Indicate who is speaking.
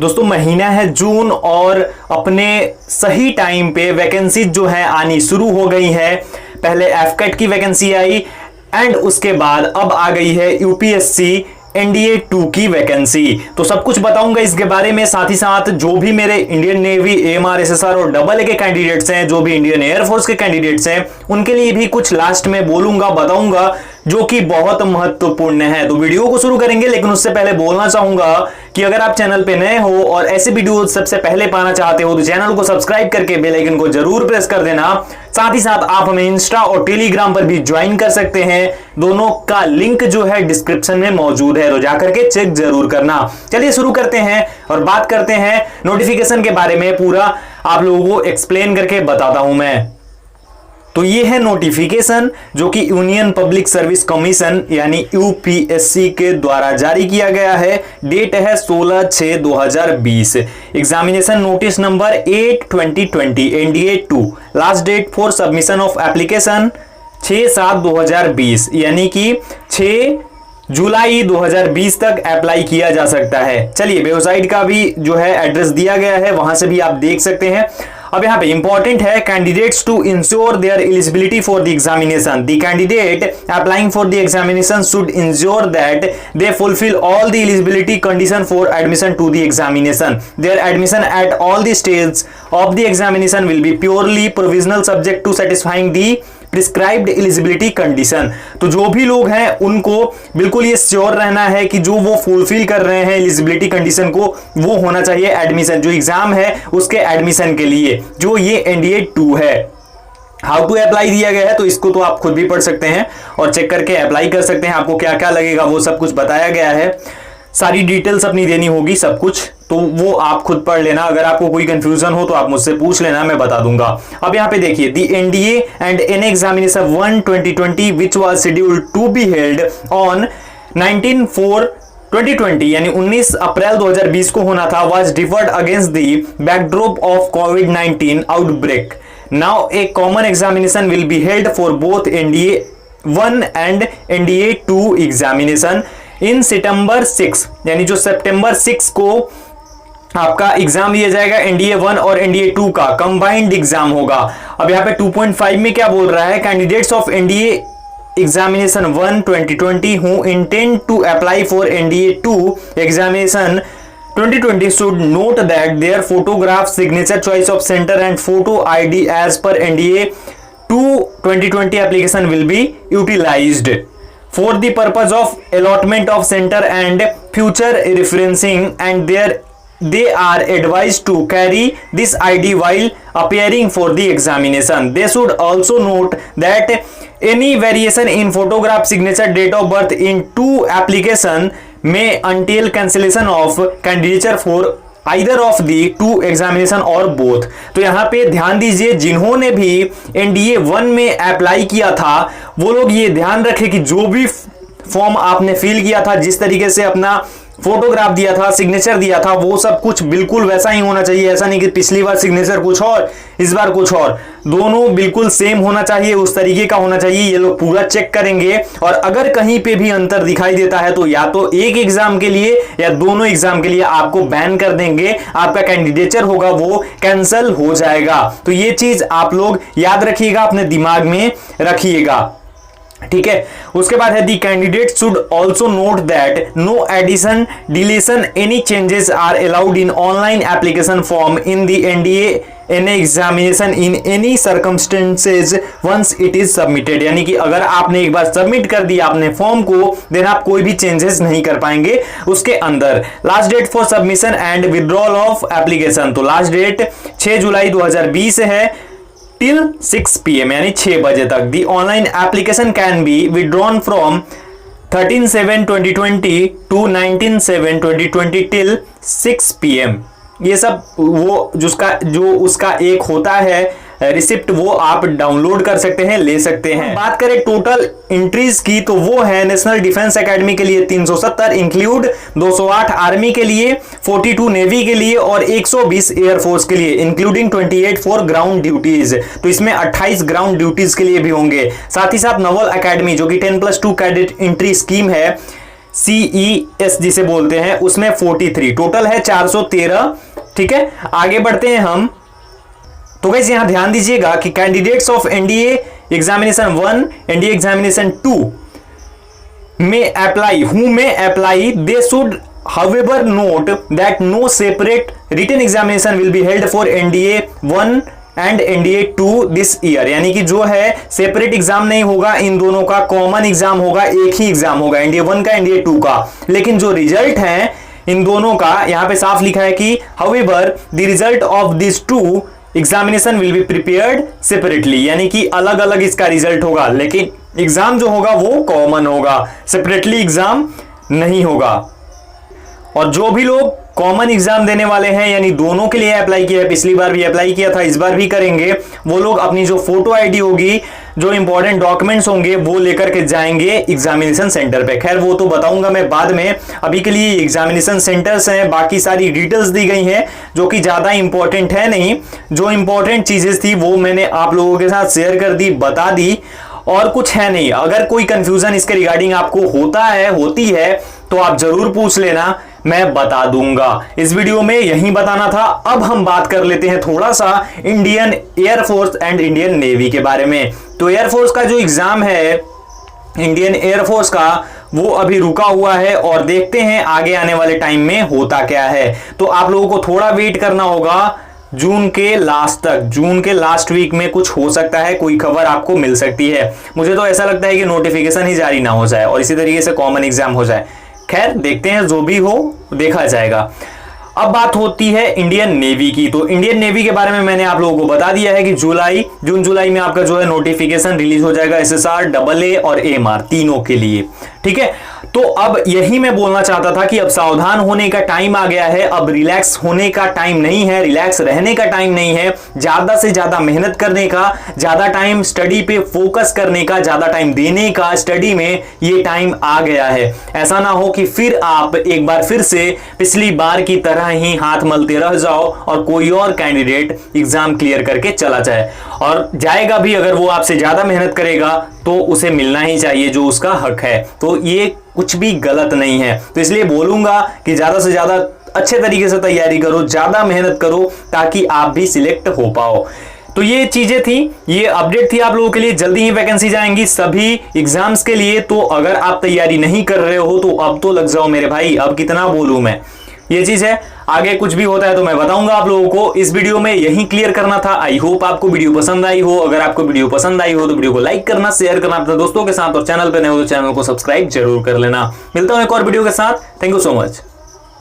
Speaker 1: दोस्तों महीना है जून और अपने सही टाइम पे वैकेंसी जो है आनी शुरू हो गई है। पहले एफकेट की वैकेंसी आई एंड उसके बाद अब आ गई है यूपीएससी एनडीए 2 की वैकेंसी। तो सब कुछ बताऊंगा इसके बारे में, साथ ही साथ जो भी मेरे इंडियन नेवी, एएमआर, एसएसआर और डबल ए के कैंडिडेट्स हैं, जो भी इंडियन एयरफोर्स के कैंडिडेट्स हैं, उनके लिए भी कुछ लास्ट में बोलूंगा, बताऊंगा, जो कि बहुत महत्वपूर्ण है। तो वीडियो को शुरू करेंगे, लेकिन उससे पहले बोलना चाहूंगा कि अगर आप चैनल पे नए हो और ऐसे वीडियो सबसे पहले पाना चाहते हो तो चैनल को सब्सक्राइब करके बेल आइकन को जरूर प्रेस कर देना। साथ ही साथ आप हमें इंस्टा और टेलीग्राम पर भी ज्वाइन कर सकते हैं, दोनों का लिंक जो है डिस्क्रिप्शन में मौजूद है, तो जाकर के चेक जरूर करना। चलिए शुरू करते हैं और बात करते हैं नोटिफिकेशन के बारे में। पूरा आप लोगों को एक्सप्लेन करके बताता हूं मैं। तो ये है नोटिफिकेशन जो कि यूनियन पब्लिक सर्विस कमीशन यानी यूपीएससी के द्वारा जारी किया गया है। डेट है 16/6/2020। Examination notice number 8/2020 NDA 2। Last date for submission of application 6/7/2020 यानी कि 6 जुलाई 2020 तक अप्लाई किया जा सकता है। चलिए वेबसाइट का भी जो है एड्रेस दिया गया है, वहां से भी आप देख सकते हैं। अब यहां पे इंपॉर्टेंट है, candidates to ensure their eligibility for the examination, the candidate applying for the examination should ensure that they fulfil all the eligibility condition for admission to the examination. Their admission at all the stage of the examination will be purely provisional subject to satisfying the prescribed eligibility condition. तो जो भी लोग हैं उनको बिल्कुल ये sure रहना है कि जो वो फुलफिल कर रहे हैं एलिजिबिलिटी कंडीशन को, वो होना चाहिए एडमिशन, जो एग्जाम है उसके एडमिशन के लिए, जो ये एनडीए 2 है। हाउ टू अप्लाई दिया गया है, तो इसको तो आप खुद भी पढ़ सकते हैं और चेक करके अप्लाई कर सकते हैं। आपको क्या क्या लगेगा वो सब कुछ बताया गया है, सारी डिटेल्स अपनी देनी होगी, सब कुछ, तो वो आप खुद पढ़ लेना। अगर आपको कोई कंफ्यूजन हो तो आप मुझसे पूछ लेना, मैं बता दूंगा। अब यहाँ पे देखिए, the NDA and N examination 1/2020 which was scheduled to be held on 19/4/2020 यानी 19 अप्रैल 2020 को होना था, was deferred against the backdrop of कोविड-19 outbreak. Now a common examination will be held for both NDA 1 and NDA 2 examination in सितंबर 6 यानी जो सितंबर 6 को आपका एग्जाम लिया जाएगा एनडीए 1 और एनडीए 2 का कंबाइंड एग्जाम होगा। अब यहाँ पे 2.5 में क्या बोल रहा है, candidates of NDA examination 1/2020 who intend to apply for NDA 2 examination 2020 should note that their photograph, signature, choice of center and photo ID as per NDA 2 2020 application will be utilized for the purpose of allotment of center and future referencing, and they are advised to carry this ID while appearing for the examination. They should also note that any variation in photograph, signature, date of birth in 2 application may entail cancellation of candidature for either of the 2 examination or both। तो यहाँ पे ध्यान दीजिए, जिन्होंने भी NDA 1 में apply किया था वो लोग ये ध्यान रखें कि जो भी फॉर्म आपने फिल किया था, जिस तरीके से अपना फोटोग्राफ दिया था, सिग्नेचर दिया था, वो सब कुछ बिल्कुल वैसा ही होना चाहिए। ऐसा नहीं कि पिछली बार सिग्नेचर कुछ और, इस बार कुछ और, दोनों बिल्कुल सेम होना चाहिए, उस तरीके का होना चाहिए। ये लोग पूरा चेक करेंगे और अगर कहीं पे भी अंतर दिखाई देता है तो या तो एक एग्जाम के लिए या दोनों एग्जाम के लिए आपको बैन कर देंगे, आपका कैंडिडेचर होगा वो कैंसिल हो जाएगा। तो ये चीज आप लोग याद रखिएगा, अपने दिमाग में रखिएगा, ठीक है। उसके बाद है the candidate should also note that no addition, deletion, any changes are allowed in online application form in the NDA and examination in any circumstances once it is submitted. यानी कि अगर आपने एक बार सबमिट कर दिया अपने फॉर्म को, then आप कोई भी चेंजेस नहीं कर पाएंगे उसके अंदर। Last date for submission and withdrawal of application, तो लास्ट डेट 6 जुलाई 2020 है till 6 PM यानी 6 बजे तक। The online application can be withdrawn from 13/7/2020 to 19/7/2020 till 6 PM। ये सब वो जो उसका एक होता है रिसिप्ट, वो आप डाउनलोड कर सकते हैं, ले सकते हैं। बात करें टोटल एंट्रीज की, तो वो है नेशनल डिफेंस एकेडमी के लिए 370 इंक्लूड 208 आर्मी के लिए, 42 नेवी के लिए और 120 एयरफोर्स के लिए इंक्लूडिंग 28 फॉर ग्राउंड ड्यूटीज। तो इसमें 28 ग्राउंड ड्यूटीज के लिए भी होंगे। साथ ही साथ नवल एकेडमी जो कि 10+2 कैडेट एंट्री स्कीम है, CES जिसे बोलते हैं, उसमें 43, टोटल है 413। ठीक है, आगे बढ़ते हैं हम। तो गाइस यहां ध्यान दीजिएगा कि candidates of NDA examination 1, NDA examination 2 may apply, who may apply, they should however note that no separate written examination will be held for NDA 1 and NDA 2 this year. यानी कि जो है सेपरेट एग्जाम नहीं होगा, इन दोनों का common exam होगा, एक ही एग्जाम होगा NDA 1 का, NDA 2 का। लेकिन जो रिजल्ट है इन दोनों का, यहां पे साफ लिखा है कि however the result of this two examination will be prepared separately, यानी कि अलग अलग इसका रिजल्ट होगा, लेकिन एग्जाम जो होगा वो कॉमन होगा, सेपरेटली एग्जाम नहीं होगा। और जो भी लोग कॉमन एग्जाम देने वाले हैं, यानी दोनों के लिए अप्लाई किया है, पिछली बार भी अप्लाई किया था, इस बार भी करेंगे, वो लोग अपनी जो फोटो आईडी होगी, जो इंपॉर्टेंट डॉक्यूमेंट्स होंगे, वो लेकर के जाएंगे एग्जामिनेशन सेंटर पे। खैर वो तो बताऊंगा मैं बाद में, अभी के लिए एग्जामिनेशन सेंटर्स हैं, बाकी सारी डिटेल्स दी गई हैं जो कि ज्यादा इंपॉर्टेंट है नहीं। जो इंपॉर्टेंट चीजें थी वो मैंने आप लोगों के साथ शेयर कर दी, बता दी, और कुछ है नहीं। अगर कोई कंफ्यूजन इसके रिगार्डिंग आपको होती है तो आप जरूर पूछ लेना, मैं बता दूंगा। इस वीडियो में यही बताना था। अब हम बात कर लेते हैं थोड़ा सा Indian air force and Indian navy के बारे में। तो एयरफोर्स का जो एग्जाम है इंडियन एयरफोर्स का, वो अभी रुका हुआ है और देखते हैं आगे आने वाले टाइम में होता क्या है। तो आप लोगों को थोड़ा वेट करना होगा जून के लास्ट तक। जून के लास्ट वीक में कुछ हो सकता है, कोई खबर आपको मिल सकती है। मुझे तो ऐसा लगता है कि नोटिफिकेशन ही जारी ना हो जाए और इसी तरीके से कॉमन एग्जाम हो जाए। खैर देखते हैं, जो भी हो देखा जाएगा। अब बात होती है इंडियन नेवी की। तो इंडियन नेवी के बारे में मैंने आप लोगों को बता दिया है कि जून जुलाई में आपका जो है नोटिफिकेशन रिलीज हो जाएगा, SSR, AA और AMR तीनों के लिए। ठीक है, तो अब यही मैं बोलना चाहता था कि अब सावधान होने का टाइम आ गया है, अब रिलैक्स होने का टाइम नहीं है, रिलैक्स रहने का टाइम नहीं है, ज्यादा से ज्यादा मेहनत करने का, ज्यादा टाइम स्टडी पे फोकस करने का, ज्यादा टाइम देने का स्टडी में, ये टाइम आ गया है। ऐसा ना हो कि फिर आप एक बार फिर से पिछली बार की तरह ही हाथ मलते रह जाओ और कोई और कैंडिडेट एग्जाम क्लियर करके चला जाए, और जाएगा भी अगर वो आपसे ज्यादा मेहनत करेगा तो उसे मिलना ही चाहिए जो उसका हक है। तो ये कुछ भी गलत नहीं है। तो इसलिए बोलूंगा कि ज्यादा से ज्यादा अच्छे तरीके से तैयारी करो, ज्यादा मेहनत करो, ताकि आप भी सिलेक्ट हो पाओ। तो ये चीजें थी, ये अपडेट थी आप लोगों के लिए। जल्दी ही वैकेंसी जाएंगी सभी एग्जाम्स के लिए। तो अगर आप तैयारी नहीं कर रहे हो तो अब तो लग जाओ मेरे भाई, अब कितना बोलूं मैं, ये चीज है। आगे कुछ भी होता है तो मैं बताऊंगा आप लोगों को। इस वीडियो में यही क्लियर करना था। आई होप आपको वीडियो पसंद आई हो। अगर आपको वीडियो पसंद आई हो तो वीडियो को लाइक करना, शेयर करना अपने दोस्तों के साथ, और चैनल पे नए हो तो चैनल को सब्सक्राइब जरूर कर लेना। मिलता हूं एक और वीडियो के साथ। Thank you so much.